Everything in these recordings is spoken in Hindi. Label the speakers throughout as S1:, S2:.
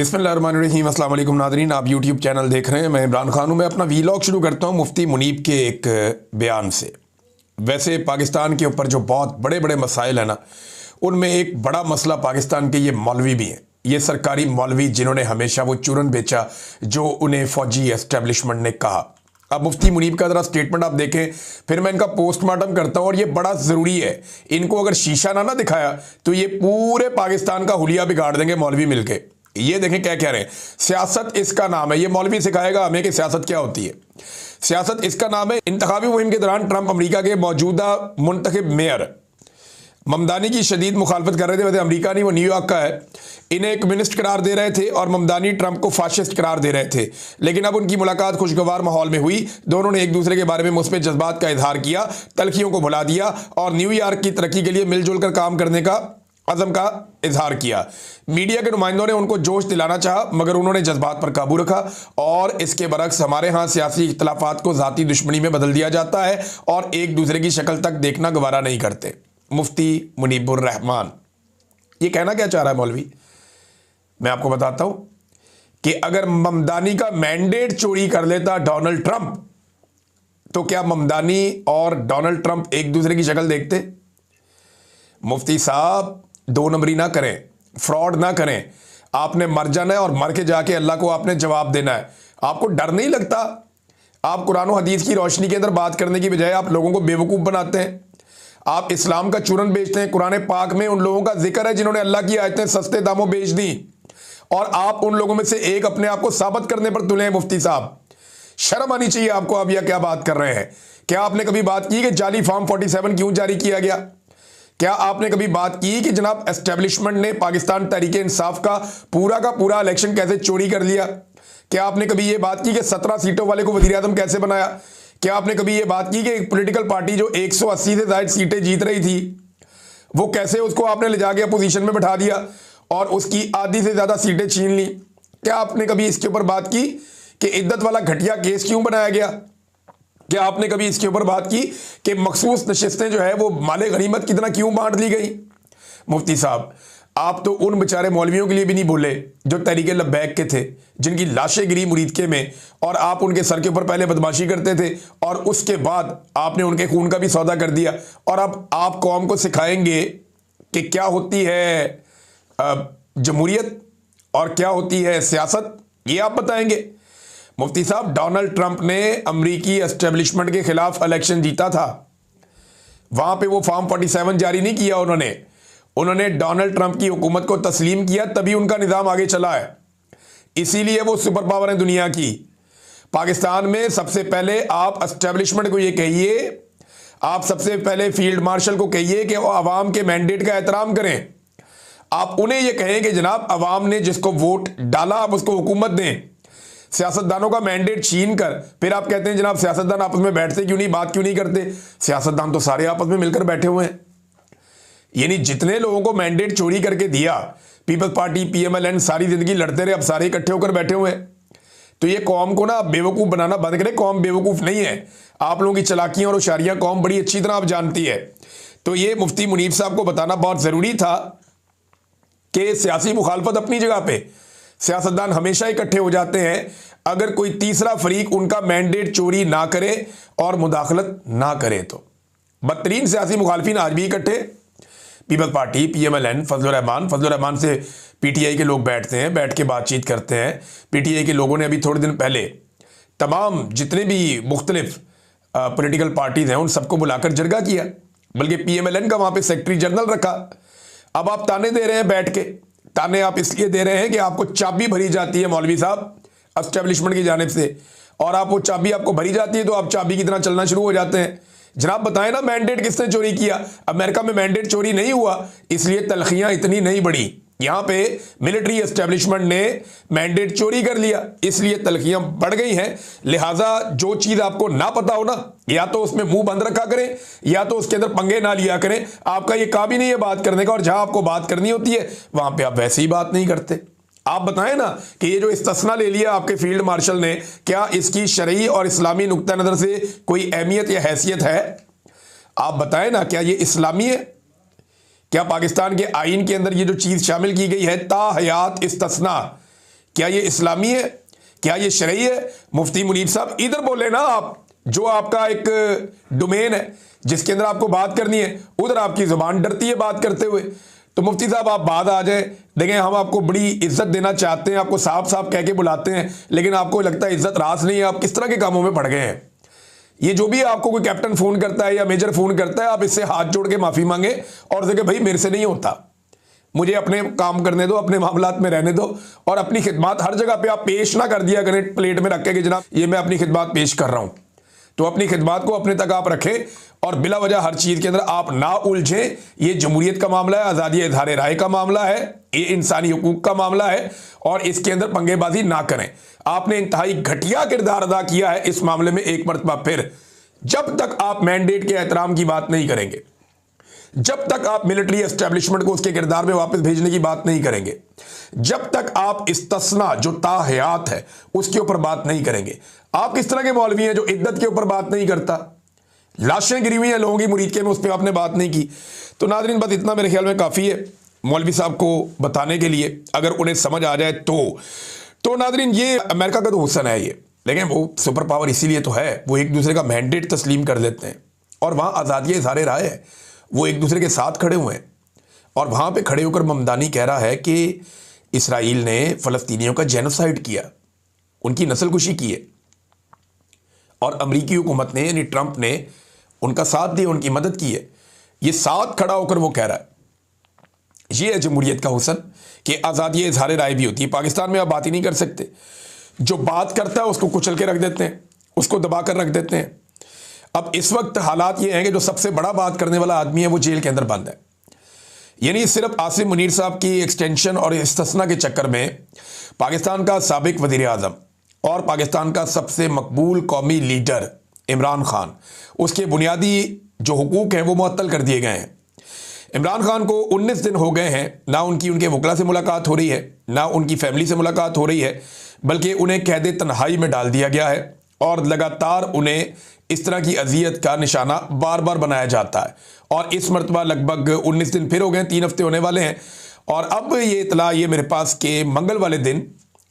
S1: बिस्मिल्लाहिर्रहमानिर्रहीम। अस्सलाम वालेकुम नाज़रीन, आप यूट्यूब चैनल देख रहे हैं। मैं इमरान खान हूँ। मैं अपना वीलॉग शुरू करता हूँ मुफ्ती मुनीब के एक बयान से। वैसे पाकिस्तान के ऊपर जो बहुत बड़े बड़े मसाइल हैं ना, उनमें एक बड़ा मसला पाकिस्तान के ये मौलवी भी हैं। ये सरकारी मौलवी जिन्होंने हमेशा वो चूरन बेचा जो उन्हें फ़ौजी एस्टेब्लिशमेंट ने कहा। अब मुफ्ती मुनीब का ज़रा स्टेटमेंट आप देखें, फिर मैं इनका पोस्टमार्टम करता हूँ। और ये बड़ा ज़रूरी है, इनको अगर शीशा ना दिखाया तो ये पूरे पाकिस्तान का हुलिया बिगाड़ देंगे मौलवी मिलके। ये देखें क्या कह रहे हैं। सियासत इसका नाम है, ये मौलवी सिखाएगा हमें कि सियासत क्या होती है। सियासत इसका नाम है। इंतखाबी मुहिम के दौरान ट्रंप अमेरिका के मौजूदा मुंतखब मेयर ममदानी की शदीद मुखालफत कर रहे थे। वैसे अमेरिका नहीं, वो न्यूयॉर्क का है। इन्हें कम्युनिस्ट करार दे रहे थे और ममदानी ट्रंप को फाशिस्ट करार दे रहे थे। लेकिन अब उनकी मुलाकात खुशगवार माहौल में हुई। दोनों ने एक दूसरे के बारे में मुस्बित जज्बात का इजहार किया, तलखियों को भुला दिया और न्यूयॉर्क की तरक्की के लिए मिलजुल कर काम करने का अज़म का इजहार किया। मीडिया के नुमाइंदों ने उनको जोश दिलाना चाहा, मगर उन्होंने जज्बात पर काबू रखा। और इसके बरक्स हमारे यहाँ सियासी इख्तलाफात को ज़ाती दुश्मनी में बदल दिया जाता है और एक दूसरे की शक्ल तक देखना गवारा नहीं करते। मुफ्ती मुनीबुर रहमान ये कहना क्या चाह रहा है मौलवी, मैं आपको बताता हूं कि अगर ममदानी का मैंडेट चोरी कर लेता डोनाल्ड ट्रंप, तो क्या ममदानी और डोनाल्ड ट्रंप एक दूसरे की शक्ल देखते? मुफ्ती साहब, दो नंबरी ना करें, फ्रॉड ना करें। आपने मर जाना है और मर के जाके अल्लाह को आपने जवाब देना है। आपको डर नहीं लगता? आप कुरान और हदीस की रोशनी के अंदर बात करने की बजाय आप लोगों को बेवकूफ़ बनाते हैं। आप इस्लाम का चूरन बेचते हैं। कुरान पाक में उन लोगों का जिक्र है जिन्होंने अल्लाह की आयतें सस्ते दामों बेच दी, और आप उन लोगों में से एक अपने आप को साबित करने पर तुले हैं। मुफ्ती साहब, शर्म आनी चाहिए आपको। आप यह क्या बात कर रहे हैं? क्या आपने कभी बात की कि जाली फॉर्म 47 क्यों जारी किया गया? क्या आपने कभी बात की कि जनाब एस्टेब्लिशमेंट ने पाकिस्तान तहरीक इंसाफ का पूरा इलेक्शन कैसे चोरी कर लिया? क्या आपने कभी यह बात की कि 17 सीटों वाले को वज़ीर आज़म कैसे बनाया? क्या आपने कभी यह बात की कि एक पॉलिटिकल पार्टी जो 180 से ज़ायद सीटें जीत रही थी, वो कैसे उसको आपने ले जाके अपोजिशन में बैठा दिया और उसकी आधी से ज़्यादा सीटें छीन ली? क्या आपने कभी इसके ऊपर बात की कि इद्दत वाला घटिया केस क्यों बनाया गया? क्या आपने कभी इसके ऊपर बात की कि मखसूस नशिस्तें जो है वो माले गनीमत की तरह क्यों बांट दी गई? मुफ्ती साहब, आप तो उन बेचारे मौलवियों के लिए भी नहीं बोले जो तहरीक लब्बैक के थे, जिनकी लाशें गिरी मुरीदके में, और आप उनके सर के ऊपर पहले बदमाशी करते थे और उसके बाद आपने उनके खून का भी सौदा कर दिया। और अब आप कौम को सिखाएंगे कि क्या होती है जमहूरियत और क्या होती है सियासत, ये आप बताएंगे। मुफ्ती साहब, डोनाल्ड ट्रंप ने अमरीकी एस्टेब्लिशमेंट के खिलाफ इलेक्शन जीता था। वहां पे वो फॉर्म 47 जारी नहीं किया उन्होंने डोनाल्ड ट्रंप की हुकूमत को तस्लीम किया, तभी उनका निज़ाम आगे चला है। इसीलिए वो सुपर पावर है दुनिया की। पाकिस्तान में सबसे पहले आप एस्टेब्लिशमेंट को ये कहिए, आप सबसे पहले फील्ड मार्शल को कहिए कि वो अवाम के मैंडेट का एहतराम करें। आप उन्हें यह कहें कि जनाब अवाम ने जिसको वोट डाला आप उसको हुकूमत दें। सियासतदानों का मैंडेट छीन कर फिर आप कहते हैं जनाब सियासतदान आपस में बैठते क्यों नहीं, बात क्यों नहीं करते? सियासतदान तो सारे आपस में मिलकर बैठे हुए हैं। यानी जितने लोगों को मैंडेट चोरी करके दिया, पीपल्स पार्टी, PMLN, सारी जिंदगी लड़ते रहे, अब सारे इकट्ठे होकर बैठे हुए हैं। तो ये कौम को ना बेवकूफ़ बनाना बंद करें। कौम बेवकूफ़ नहीं है। आप लोगों की चालाकियां और होशियारियां कौम बड़ी अच्छी तरह आप जानती है। तो ये मुफ्ती मुनीब साहब को बताना बहुत ज़रूरी था कि सियासी मुखालफत अपनी जगह पे, सियासतदान हमेशा इकट्ठे हो जाते हैं अगर कोई तीसरा फरीक उनका मैंडेट चोरी ना करे और मुदाखलत ना करे। तो बदतरीन सियासी मुखालफिन आज भी इकट्ठे, पीपल्स पार्टी, PMLN, फजल रहमान से PTI के लोग बैठते हैं, बैठ के बातचीत करते हैं। PTI के लोगों ने अभी थोड़े दिन पहले तमाम जितने भी मुख्तलिफ पॉलिटिकल पार्टीज हैं उन सबको बुलाकर जरगा किया, बल्कि PMLN का वहाँ पे सेक्रेटरी जनरल रखा। अब आप ताने दे रहे हैं बैठ के। ताने आप इसलिए दे रहे हैं कि आपको चाबी भरी जाती है मौलवी साहब एस्टेब्लिशमेंट की जानिब से, और आप वो चाबी आपको भरी जाती है तो आप चाबी की तरह चलना शुरू हो जाते हैं। जनाब बताएं ना मैंडेट किसने चोरी किया? अमेरिका में मैंडेट चोरी नहीं हुआ, इसलिए तलखियां इतनी नहीं बढ़ी। यहां पे मिलिट्री एस्टेब्लिशमेंट ने मैंडेट चोरी कर लिया, इसलिए तलखियां बढ़ गई हैं। लिहाजा जो चीज आपको ना पता हो ना, या तो उसमें मुंह बंद रखा करें या तो उसके अंदर पंगे ना लिया करें। आपका ये काम ही नहीं है बात करने का, और जहां आपको बात करनी होती है वहां पे आप वैसे ही बात नहीं करते। आप बताएं ना कि ये जो इस्तिस्ना ले लिया आपके फील्ड मार्शल ने, क्या इसकी शरई और इस्लामी नुक्ता नज़र से कोई अहमियत या हैसियत है? आप बताएं ना, क्या ये इस्लामी है? क्या पाकिस्तान के आइन के अंदर ये जो चीज़ शामिल की गई है ताहयात इस्तिस्ना, क्या ये इस्लामी है? क्या ये शरई है? मुफ्ती मुनीब साहब इधर बोले ना आप, जो आपका एक डोमेन है जिसके अंदर आपको बात करनी है, उधर आपकी जुबान डरती है बात करते हुए। तो मुफ्ती साहब आप बाद आ जाए, देखें हम आपको बड़ी इज्जत देना चाहते हैं, आपको साहब साहब कह के बुलाते हैं, लेकिन आपको लगता है इज्जत रास नहीं है, आप किस तरह के कामों में पड़ गए हैं। ये जो भी आपको कोई कैप्टन फोन करता है या मेजर फोन करता है, आप इससे हाथ जोड़ के माफी मांगे और देखें भाई मेरे से नहीं होता, मुझे अपने काम करने दो, अपने मामलात में रहने दो, और अपनी खिदमत हर जगह पे आप पेश ना कर दिया करें प्लेट में रख के कि जनाब ये मैं अपनी खिदमत पेश कर रहा हूं। तो अपनी खिदमत को अपने तक आप रखें और बिला वजह हर चीज के अंदर आप ना उलझें। ये जमहूरियत का मामला है, आज़ादी इज़हार राय का मामला है, ये इंसानी हुकूक का मामला है, और इसके अंदर पंगेबाजी ना करें। आपने इंतहाई घटिया किरदार अदा किया है इस मामले में एक मरतबा फिर। जब तक आप मैंडेट के एहतराम की बात नहीं करेंगे, जब तक आप मिलिट्री एस्टेब्लिशमेंट को उसके किरदार में वापस भेजने की बात नहीं करेंगे, जब तक आप इस्तिस्ना जो ताहयात है उसके ऊपर बात नहीं करेंगे। आप किस तरह के मौलवी हैं जो इद्दत के ऊपर बात नहीं करता? लाशें गिरी हुई हैं लोगों की मुरीदके में, उस पर आपने बात नहीं की। तो नाज़रीन बस इतना मेरे ख्याल में काफ़ी है मौलवी साहब को बताने के लिए, अगर उन्हें समझ आ जाए तो नाज़रीन ये अमेरिका का तो हुस्न है ये, लेकिन वो सुपर पावर इसीलिए तो है, वो एक दूसरे का मैंडेट तस्लीम कर लेते हैं और वहाँ आज़ादी इज़हार राय है, वो एक दूसरे के साथ खड़े हुए हैं। और वहाँ पे खड़े होकर ममदानी कह रहा है कि इसराइल ने फ़लस्तीनियों का जेनोसाइड किया, उनकी नस्लकुशी की है, और अमरीकी हुकूमत ने यानी ट्रंप ने उनका साथ दिया, उनकी मदद की है। ये साथ खड़ा होकर वो कह रहा है। ये है जमहूरियत का हुस्न कि आज़ादी इज़हार राय भी होती है। पाकिस्तान में आप बात ही नहीं कर सकते, जो बात करता है उसको कुचल के रख देते हैं, उसको दबा कर रख देते हैं। अब इस वक्त हालात ये हैं कि जो सबसे बड़ा बात करने वाला आदमी है वो जेल के अंदर बंद है। यानी सिर्फ आसिम मुनीर साहब की एक्सटेंशन और इस्तिस्ना के चक्कर में पाकिस्तान का साबिक वज़ीर आज़म और पाकिस्तान का सबसे मकबूल कौमी लीडर इमरान खान, उसके बुनियादी जो हुकूक हैं वो मुअत्तल कर दिए गए हैं। इमरान खान को 19 दिन हो गए हैं, ना उनके वकला से मुलाकात हो रही है, ना उनकी फैमिली से मुलाकात हो रही है, बल्कि उन्हें कैद तन्हाई में डाल दिया गया है और लगातार उन्हें इस तरह की अजियत का निशाना बार बार बनाया जाता है। और इस मरतबा लगभग 19 दिन फिर हो गए, 3 हफ्ते होने वाले हैं। और अब ये इतला ये मेरे पास कि मंगल वाले दिन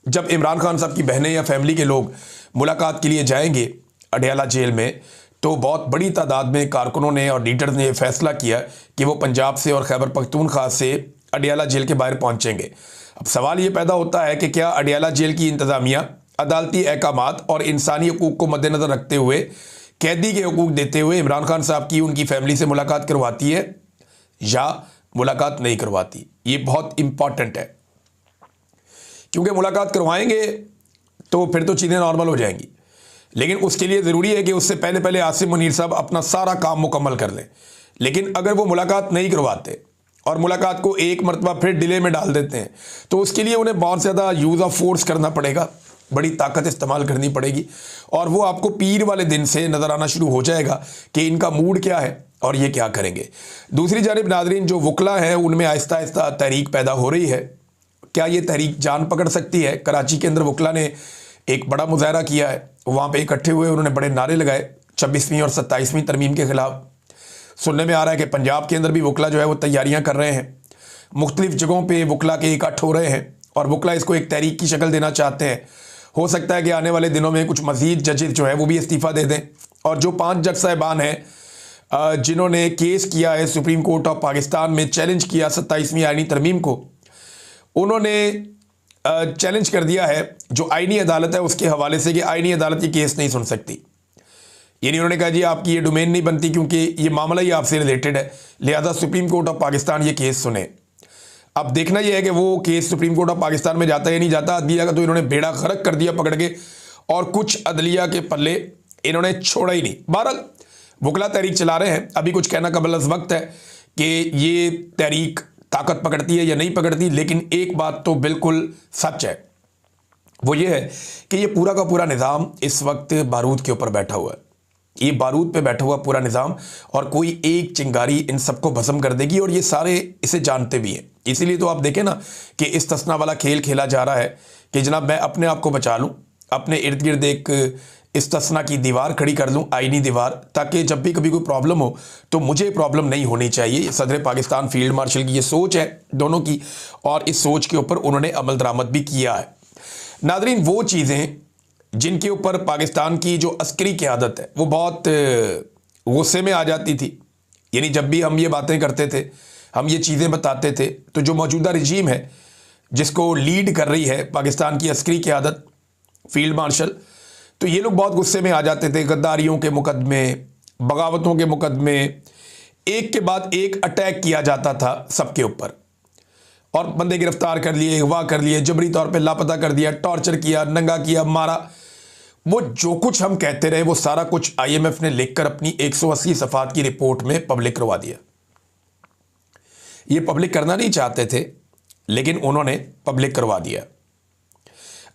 S1: जब इमरान खान साहब की बहनें या फैमिली के लोग मुलाकात के लिए जाएंगे अडयाला जेल में, तो बहुत बड़ी तादाद में कारकुनों ने और लीडर्स ने फैसला किया कि वो पंजाब से और खैबर पख्तूनख्वा से अडयाला जेल के बाहर पहुंचेंगे। अब सवाल ये पैदा होता है कि क्या अडयाला जेल की इंतज़ामिया अदालती अहकामात और इंसानी हकूक़ को मद्देनज़र रखते हुए कैदी के हकूक़ देते हुए इमरान खान साहब की उनकी फैमिली से मुलाकात करवाती है या मुलाकात नहीं करवाती? ये बहुत इंपॉर्टेंट है, क्योंकि मुलाकात करवाएंगे तो फिर तो चीज़ें नॉर्मल हो जाएंगी, लेकिन उसके लिए ज़रूरी है कि उससे पहले पहले आसिम मुनीर साहब अपना सारा काम मुकम्मल कर लें। लेकिन अगर वो मुलाकात नहीं करवाते और मुलाकात को एक मरतबा फिर डिले में डाल देते हैं, तो उसके लिए उन्हें बहुत ज़्यादा यूज़ ऑफ फोर्स करना पड़ेगा, बड़ी ताकत इस्तेमाल करनी पड़ेगी, और वो आपको पीर वाले दिन से नज़र आना शुरू हो जाएगा कि इनका मूड क्या है और ये क्या करेंगे। दूसरी जानिब नाज़रीन, जो वकला हैं उनमें आहिस्ता आहिस्ता तहरीक पैदा हो रही है। क्या ये तहरीक जान पकड़ सकती है? कराची के अंदर वकला ने एक बड़ा मुजाहरा किया है, वहाँ पे इकट्ठे हुए उन्होंने बड़े नारे लगाए 26वीं और 27वीं तरमीम के ख़िलाफ़। सुनने में आ रहा है कि पंजाब के अंदर भी वकला जो है वो तैयारियाँ कर रहे हैं, मुख्तलिफ़ जगहों पे वकला के इकट्ठ हो रहे हैं और वकला इसको एक तहरीक की शक्ल देना चाहते हैं। हो सकता है कि आने वाले दिनों में कुछ मज़ीद जजेस जो है वो भी इस्तीफ़ा दे दें, और जो 5 जज साहिबान हैं जिन्होंने केस किया है सुप्रीम कोर्ट ऑफ पाकिस्तान में, चैलेंज किया 27वीं आईनी तरमीम को, उन्होंने चैलेंज कर दिया है जो आईनी अदालत है उसके हवाले से कि आईनी अदालत ये केस नहीं सुन सकती। यानी उन्होंने कहा जी आपकी ये डोमेन नहीं बनती क्योंकि ये मामला ही आपसे रिलेटेड है, लिहाजा सुप्रीम कोर्ट ऑफ पाकिस्तान ये केस सुने। अब देखना यह है कि वो case supreme court of Pakistan में जाता है या नहीं जाता। अदलिया का तो इन्होंने बेड़ा गर्क कर दिया पकड़ के, और कुछ अदलिया के पल्ले इन्होंने छोड़ा ही नहीं। बहरहाल वकला तहरीक चला रहे हैं, अभी कुछ कहना कबल अज़ वक्त है कि ये तहरीक ताकत पकड़ती है या नहीं पकड़ती, लेकिन एक बात तो बिल्कुल सच है, वो ये है कि ये पूरा का पूरा निज़ाम इस वक्त बारूद के ऊपर बैठा हुआ है। ये बारूद पे बैठा हुआ पूरा निज़ाम, और कोई एक चिंगारी इन सबको भस्म कर देगी, और ये सारे इसे जानते भी हैं। इसीलिए तो आप देखें ना कि इस्तिस्ना वाला खेल खेला जा रहा है कि जनाब मैं अपने आप को बचा लूँ, अपने इर्द गिर्द एक इस्तिस्ना की दीवार खड़ी कर लूँ, आईनी दीवार, ताकि जब भी कभी कोई प्रॉब्लम हो तो मुझे प्रॉब्लम नहीं होनी चाहिए। सदर पाकिस्तान फील्ड मार्शल की ये सोच है दोनों की, और इस सोच के ऊपर उन्होंने अमल दरामद भी किया है। नादरीन, वो चीज़ें जिनके ऊपर पाकिस्तान की जो अस्करी क़यादत है वो बहुत गुस्से में आ जाती थी, यानी जब भी हम ये बातें करते थे, हम ये चीज़ें बताते थे, तो जो मौजूदा रजीम है जिसको लीड कर रही है पाकिस्तान की अस्करी क़यादत फील्ड मार्शल, तो ये लोग बहुत गुस्से में आ जाते थे। गद्दारियों के मुकदमे, बगावतों के मुकदमे, एक के बाद एक अटैक किया जाता था सबके ऊपर, और बंदे गिरफ्तार कर लिए, अगवा कर लिए, जबरी तौर पे लापता कर दिया, टॉर्चर किया, नंगा किया, मारा। वो जो कुछ हम कहते रहे वो सारा कुछ आईएमएफ ने लिखकर अपनी 180 सफ़ात की रिपोर्ट में पब्लिक करवा दिया। ये पब्लिक करना नहीं चाहते थे, लेकिन उन्होंने पब्लिक करवा दिया।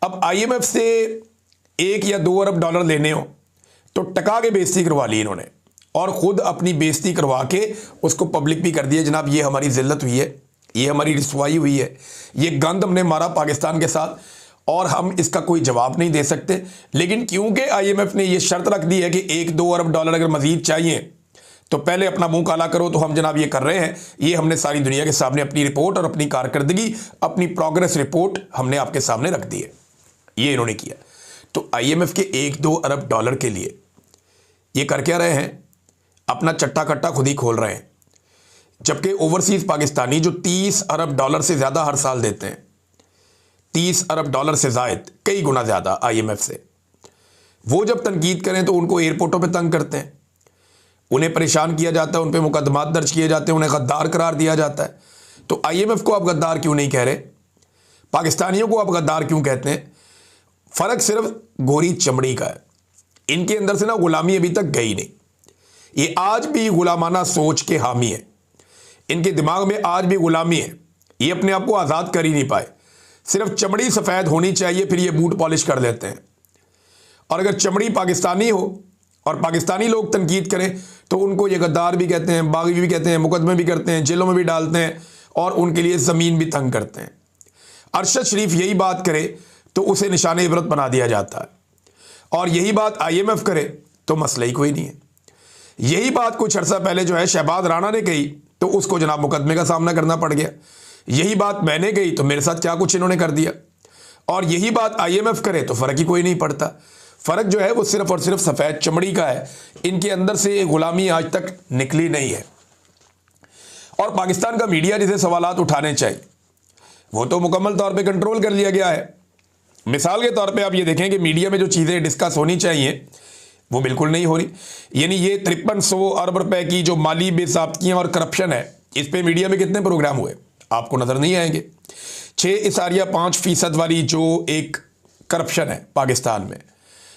S1: अब आईएमएफ से 1 या 2 अरब डॉलर लेने हो तो टका के बेइज्जती करवा ली इन्होंने, और ख़ुद अपनी बेइज्जती करवा के उसको पब्लिक भी कर दिया। जनाब, ये हमारी जिल्लत हुई है, ये हमारी रिसवाई हुई है, ये गंद हमने मारा पाकिस्तान के साथ, और हम इसका कोई जवाब नहीं दे सकते। लेकिन क्योंकि आईएमएफ ने ये शर्त रख दी है कि 1-2 अरब डॉलर अगर मजीद चाहिए तो पहले अपना मुंह काला करो, तो हम जनाब ये कर रहे हैं। ये हमने सारी दुनिया के सामने अपनी रिपोर्ट और अपनी कारकर्दगी, अपनी प्रोग्रेस रिपोर्ट हमने आपके सामने रख दी है। ये इन्होंने किया। तो आईएमएफ के 1-2 अरब डॉलर के लिए ये कर क्या रहे हैं? अपना चट्टा कट्टा खुद ही खोल रहे हैं। जबकि ओवरसीज पाकिस्तानी जो 30 अरब डॉलर से ज़्यादा हर साल देते हैं, 30 अरब डॉलर से ज़ायद, कई गुना ज़्यादा आईएमएफ से, वो जब तनकीद करें तो उनको एयरपोर्टों पे तंग करते हैं, उन्हें परेशान किया जाता है, उन पे मुकदमात दर्ज किए जाते हैं, उन्हें गद्दार करार दिया जाता है। तो आईएमएफ को आप गद्दार क्यों नहीं कह रहे? पाकिस्तानियों को आप गद्दार क्यों कहते हैं? फ़र्क सिर्फ गोरी चमड़ी का है। इनके अंदर से ना गुलामी अभी तक गई नहीं, ये आज भी गुलामाना सोच के हामी है, इनके दिमाग में आज भी गुलामी है, ये अपने आप को आज़ाद कर ही नहीं पाए। सिर्फ चमड़ी सफ़ेद होनी चाहिए, फिर ये बूट पॉलिश कर देते हैं। और अगर चमड़ी पाकिस्तानी हो और पाकिस्तानी लोग तनकीद करें तो उनको ये गद्दार भी कहते हैं, बागी भी कहते हैं, मुकदमे भी करते हैं, जेलों में भी डालते हैं, और उनके लिए ज़मीन भी तंग करते हैं। अरशद शरीफ यही बात करे तो उसे निशान इबरत बना दिया जाता है, और यही बात आईएमएफ करे तो मसला ही कोई नहीं है। यही बात कुछ अर्सा पहले जो है शहबाज राणा ने कही तो उसको जनाब मुकदमे का सामना करना पड़ गया। यही बात मैंने कही तो मेरे साथ क्या कुछ इन्होंने कर दिया, और यही बात आईएमएफ करे तो फ़र्क ही कोई नहीं पड़ता। फ़र्क जो है वो सिर्फ और सिर्फ सफ़ेद चमड़ी का है। इनके अंदर से गुलामी आज तक निकली नहीं है। और पाकिस्तान का मीडिया जिसे सवालात उठाने चाहिए वो तो मुकम्मल तौर पे कंट्रोल कर लिया गया है। मिसाल के तौर पे आप ये देखें कि मीडिया में जो चीज़ें डिस्कस होनी चाहिए वो बिल्कुल नहीं हो रही। यानी ये 5300 अरब रुपए की जो माली बेसाब्तियाँ और करप्शन है, इस पे मीडिया में कितने प्रोग्राम हुए आपको नज़र नहीं आएंगे। 6.5% वाली जो एक करप्शन है पाकिस्तान में,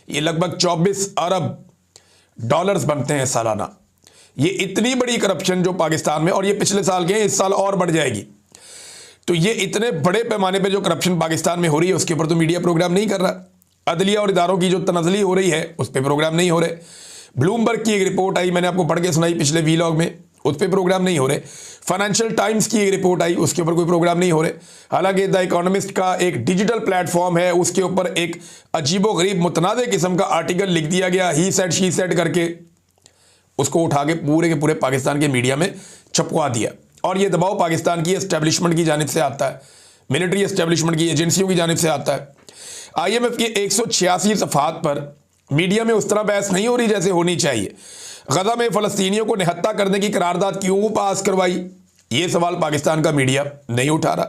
S1: ये लगभग 24 अरब डॉलर्स बनते हैं सालाना। ये इतनी बड़ी करप्शन जो पाकिस्तान में, और ये पिछले साल के हैं, इस साल और बढ़ जाएगी। तो ये इतने बड़े पैमाने पे जो करप्शन पाकिस्तान में हो रही है उसके ऊपर तो मीडिया प्रोग्राम नहीं कर रहा। अदलिया और इदारों की जो तनज़ली हो रही है उस पर प्रोग्राम नहीं हो रहे। ब्लूमबर्ग की एक रिपोर्ट आई, मैंने आपको पढ़ के सुनाई पिछले वीलॉग में, उस पर प्रोग्राम नहीं हो रहे। फाइनेंशियल टाइम्स की एक रिपोर्ट आई, उसके ऊपर कोई प्रोग्राम नहीं हो रहे। हालांकि द इकोनॉमिस्ट का एक डिजिटल प्लेटफॉर्म है, उसके ऊपर एक अजीबोगरीब मुतनाज़ किस्म का आर्टिकल लिख दिया गया, ही सेड शी सेड करके, उसको उठा के पूरे पाकिस्तान के मीडिया में छपवा दिया। और ये दबाव पाकिस्तान की एस्टेब्लिशमेंट की जानिब से आता है, मिलिट्री एस्टेब्लिशमेंट की एजेंसियों की जानिब से आता है। आईएमएफ की 186 सफ़ात पर मीडिया में उस तरह बहस नहीं हो रही जैसे होनी चाहिए। गजा में फ़लस्तीनियों को निहत्ता करने की करारदाद क्यों पास करवाई, ये सवाल पाकिस्तान का मीडिया नहीं उठा रहा।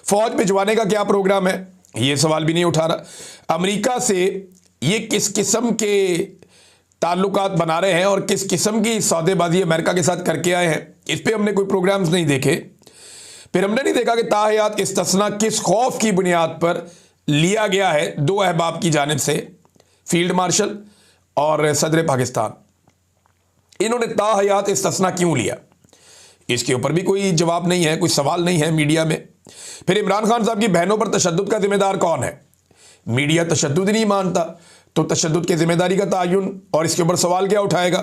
S1: फ़ौज भिजवाने का क्या प्रोग्राम है, ये सवाल भी नहीं उठा रहा। अमेरिका से ये किस किस्म के ताल्लुकात बना रहे हैं और किस किस्म की सौदेबाजी अमेरिका के साथ करके आए हैं, इस पर हमने कोई प्रोग्राम्स नहीं देखे। फिर हमने नहीं देखा कि ताहयात इस्तिस्ना किस खौफ की बुनियाद पर लिया गया है दो अहबाब की जानिब से, फील्ड मार्शल और सदर पाकिस्तान। इन्होंने ताहयात इस्तिस्ना क्यों लिया, इसके ऊपर भी कोई जवाब नहीं है, कोई सवाल नहीं है मीडिया में। फिर इमरान खान साहब की बहनों पर तशद्दुद का जिम्मेदार कौन है? मीडिया तशद्दुद नहीं मानता तो तशद्दुद की जिम्मेदारी का तायुन और इसके ऊपर सवाल क्या उठाएगा?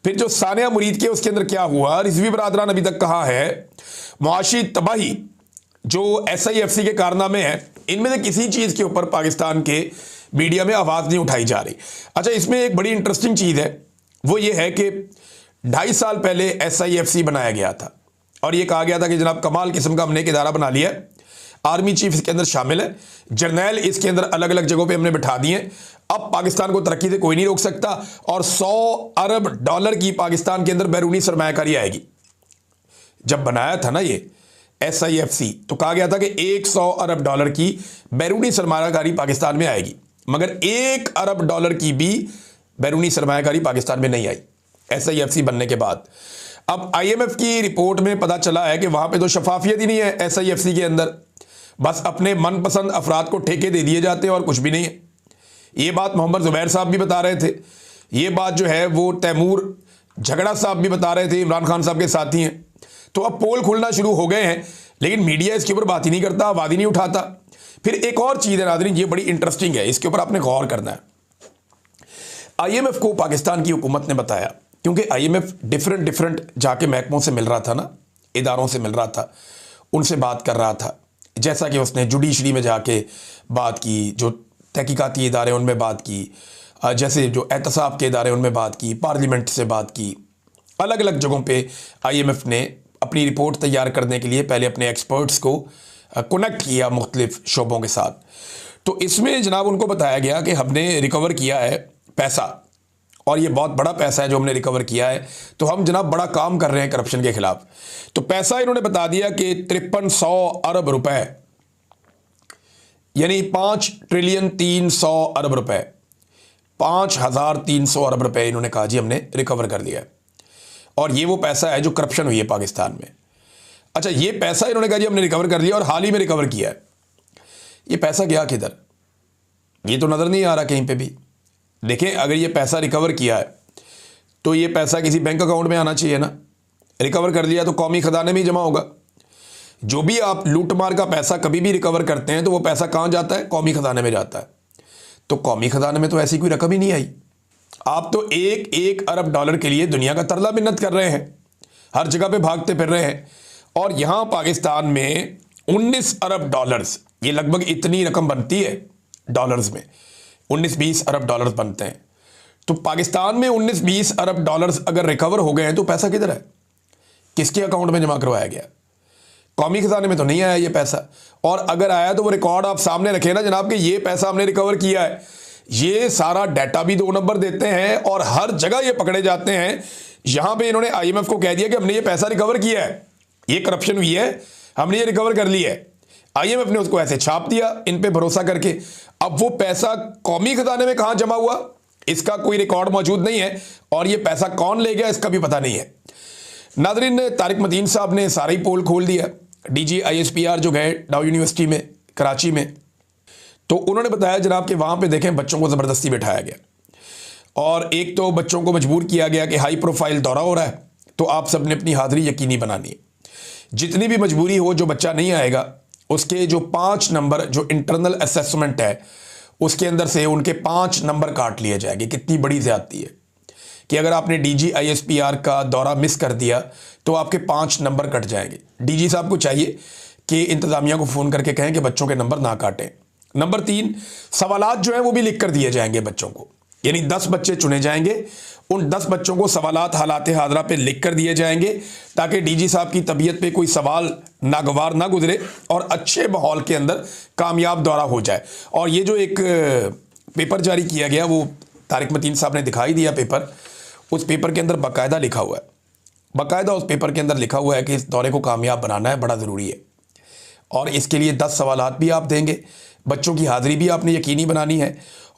S1: फिर जो सानिया मुरीद के उसके अंदर क्या हुआ, रिजवी बरादरान अभी तक कहाँ है? मुआशी तबाही जो SIFC के कारनामे हैं, इनमें से किसी चीज़ के ऊपर पाकिस्तान के मीडिया में आवाज़ नहीं उठाई जा रही। अच्छा, इसमें एक बड़ी इंटरेस्टिंग चीज़ है, वो ये है कि 2.5 साल पहले SIFC बनाया गया था और ये कहा गया था कि जनाब कमाल किस्म का हमने एक इदारा बना लिया, आर्मी चीफ इसके अंदर शामिल है, जर्नैल इसके अंदर अलग अलग जगहों पे हमने बिठा दिए हैं। अब पाकिस्तान को तरक्की से कोई नहीं रोक सकता और $100 अरब की पाकिस्तान के अंदर बैरूनी सरमायाकारी आएगी। जब बनाया था ना ये SIFC तो कहा गया था कि $100 अरब की बैरूनी सरमायाकारी पाकिस्तान में आएगी, मगर $1 अरब की भी बैरूनी सरमायाकारी पाकिस्तान में नहीं आई SIFC बनने के बाद। अब IMF की रिपोर्ट में पता चला है कि वहां पे तो शफाफियत ही नहीं है SIFC के अंदर, बस अपने मनपसंद अफराद को ठेके दे दिए जाते हैं और कुछ भी नहीं है। ये बात मोहम्मद जुबैर साहब भी बता रहे थे, ये बात जो है वो तैमूर झगड़ा साहब भी बता रहे थे, इमरान खान साहब के साथी हैं। तो अब पोल खुलना शुरू हो गए हैं, लेकिन मीडिया इसके ऊपर बात ही नहीं करता, आवाज ही नहीं उठाता। फिर एक और चीज़ है नाज़रीन, ये बड़ी इंटरेस्टिंग है, इसके ऊपर आपने गौर करना है। IMF को पाकिस्तान की हुकूमत ने बताया, क्योंकि IMF डिफरेंट जाके महकमों से मिल रहा था ना, इदारों से मिल रहा था, उनसे बात कर रहा था। जैसा कि उसने जुडिशरी में जाके बात की, जो तहकीकाती इदारे उनमें बात की, जैसे जो एहतसाब के इदारे उनमें बात की, पार्लियामेंट से बात की, अलग अलग जगहों पे IMF ने अपनी रिपोर्ट तैयार करने के लिए पहले अपने एक्सपर्ट्स को कनेक्ट किया मुख्तलिफ शोबों के साथ। तो इसमें जनाब उनको बताया गया कि हमने रिकवर किया है पैसा, और ये बहुत बड़ा पैसा है जो हमने रिकवर किया है, तो हम जनाब बड़ा काम कर रहे हैं करप्शन के खिलाफ। तो पैसा इन्होंने बता दिया कि 5300 अरब रुपए, यानी 5,300 अरब रुपए, 5,300 अरब रुपए इन्होंने कहा जी हमने रिकवर कर लिया है। और ये वो पैसा है जो करप्शन हुई है पाकिस्तान में। अच्छा, ये पैसा इन्होंने कहा जी हमने रिकवर कर लिया और हाल ही में रिकवर किया है। ये पैसा गया किधर, ये तो नज़र नहीं आ रहा कहीं पे भी। देखें, अगर ये पैसा रिकवर किया है तो ये पैसा किसी बैंक अकाउंट में आना चाहिए ना, रिकवर कर लिया तो कौमी खजाने में ही जमा होगा। जो भी आप लूटमार का पैसा कभी भी रिकवर करते हैं तो वो पैसा कहाँ जाता है, कौमी खजाने में जाता है। तो कौमी खजाने में तो ऐसी कोई रकम ही नहीं आई। आप तो $1 अरब के लिए दुनिया का तरला मिन्नत कर रहे हैं, हर जगह पे भागते फिर रहे हैं, और यहां पाकिस्तान में $19 अरब, ये लगभग इतनी रकम बनती है डॉलर्स में, 19-20 अरब डॉलर्स बनते हैं। तो पाकिस्तान में 19-20 अरब डॉलर्स अगर रिकवर हो गए हैं तो पैसा किधर है, किसके अकाउंट में जमा करवाया गया? कौमी खजाने में तो नहीं आया ये पैसा। और अगर आया तो वो रिकॉर्ड आप सामने रखें ना जनाब कि ये पैसा हमने रिकवर किया है। ये सारा डाटा भी 2 नंबर देते हैं और हर जगह ये पकड़े जाते हैं। यहां पे इन्होंने IMF को कह दिया कि हमने ये पैसा रिकवर किया है, ये करप्शन हुई है, हमने ये रिकवर कर लिया है। IMF ने उसको ऐसे छाप दिया इन पे भरोसा करके। अब वो पैसा कौमी खजाने में कहां जमा हुआ इसका कोई रिकॉर्ड मौजूद नहीं है, और ये पैसा कौन ले गया इसका भी पता नहीं है। नाज़रीन, तारिक मतीन साहब ने सारा ही पोल खोल दिया, DG ISPR जो गए डाउ यूनिवर्सिटी में कराची में, तो उन्होंने बताया जनाब कि वहाँ पे देखें बच्चों को ज़बरदस्ती बैठाया गया, और एक तो बच्चों को मजबूर किया गया कि हाई प्रोफाइल दौरा हो रहा है तो आप सब ने अपनी हाज़िरी यकीनी बनानी है। जितनी भी मजबूरी हो, जो बच्चा नहीं आएगा उसके जो 5 नंबर जो इंटरनल असेसमेंट है उसके अंदर से उनके 5 नंबर काट लिए जाएंगे। कितनी बड़ी ज़्यादती है कि अगर आपने DG ISPR का दौरा मिस कर दिया तो आपके 5 नंबर कट जाएंगे। DG साहब को चाहिए कि इंतज़ामिया को फ़ोन करके कहें कि बच्चों के नंबर ना काटें। नंबर 3, सवालात जो हैं वो भी लिख कर दिए जाएंगे बच्चों को, यानी 10 बच्चे चुने जाएंगे, उन 10 बच्चों को सवालात हालात हाजरा पे लिख कर दिए जाएंगे ताकि DG साहब की तबीयत पे कोई सवाल नागवार ना गुजरे और अच्छे माहौल के अंदर कामयाब दौरा हो जाए। और ये जो एक पेपर जारी किया गया वो तारिक मतीन साहब ने दिखाई दिया पेपर, उस पेपर के अंदर बाकायदा लिखा हुआ है, बाकायदा उस पेपर के अंदर लिखा हुआ है कि इस दौरे को कामयाब बनाना है, बड़ा ज़रूरी है, और इसके लिए 10 सवालात भी आप देंगे, बच्चों की हाज़िरी भी आपने यकीनी बनानी है,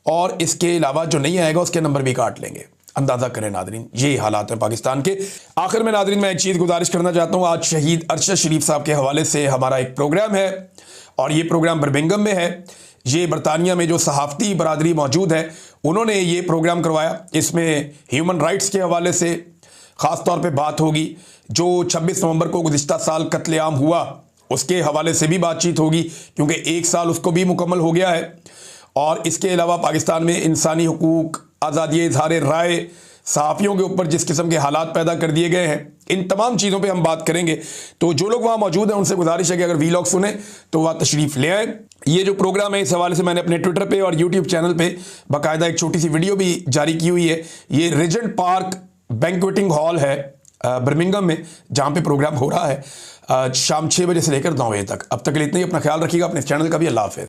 S1: और इसके अलावा जो नहीं आएगा उसके नंबर भी काट लेंगे। अंदाज़ा करें नादरीन, ये हालात हैं पाकिस्तान के। आखिर में नादरीन मैं एक चीज़ गुजारिश करना चाहता हूँ, आज शहीद अरशद शरीफ साहब के हवाले से हमारा एक प्रोग्राम है और ये प्रोग्राम बर्मिंघम में है। ये बरतानिया में जो सहाफ़ती बरादरी मौजूद है उन्होंने ये प्रोग्राम करवाया। इसमें ह्यूमन राइट्स के हवाले से ख़ास तौर पे बात होगी, जो 26 नवंबर को गुज़िश्ता साल कत्लेआम हुआ उसके हवाले से भी बातचीत होगी, क्योंकि 1 साल उसको भी मुकम्मल हो गया है। और इसके अलावा पाकिस्तान में इंसानी हुकूक, आज़ादी इज़हार राय, सहाफ़ियों के ऊपर जिस किस्म के हालात पैदा कर दिए गए हैं, इन तमाम चीज़ों पे हम बात करेंगे। तो जो लोग वहाँ मौजूद हैं उनसे गुजारिश है कि अगर वीलॉग सुने तो वह तशरीफ़ ले आएँ। ये जो प्रोग्राम है इस हवाले से मैंने अपने ट्विटर पे और यूट्यूब चैनल पे बाकायदा एक छोटी सी वीडियो भी जारी की हुई है। ये रीजेंट पार्क बैंक्वेटिंग हॉल है बर्मिंघम में, जहाँ पे प्रोग्राम हो रहा है शाम 6 बजे से लेकर 9 बजे तक। अब तक के लिए इतना ही, अपना ख्याल रखिएगा, अपने चैनल का भी। अल्लाह हाफ़िज़।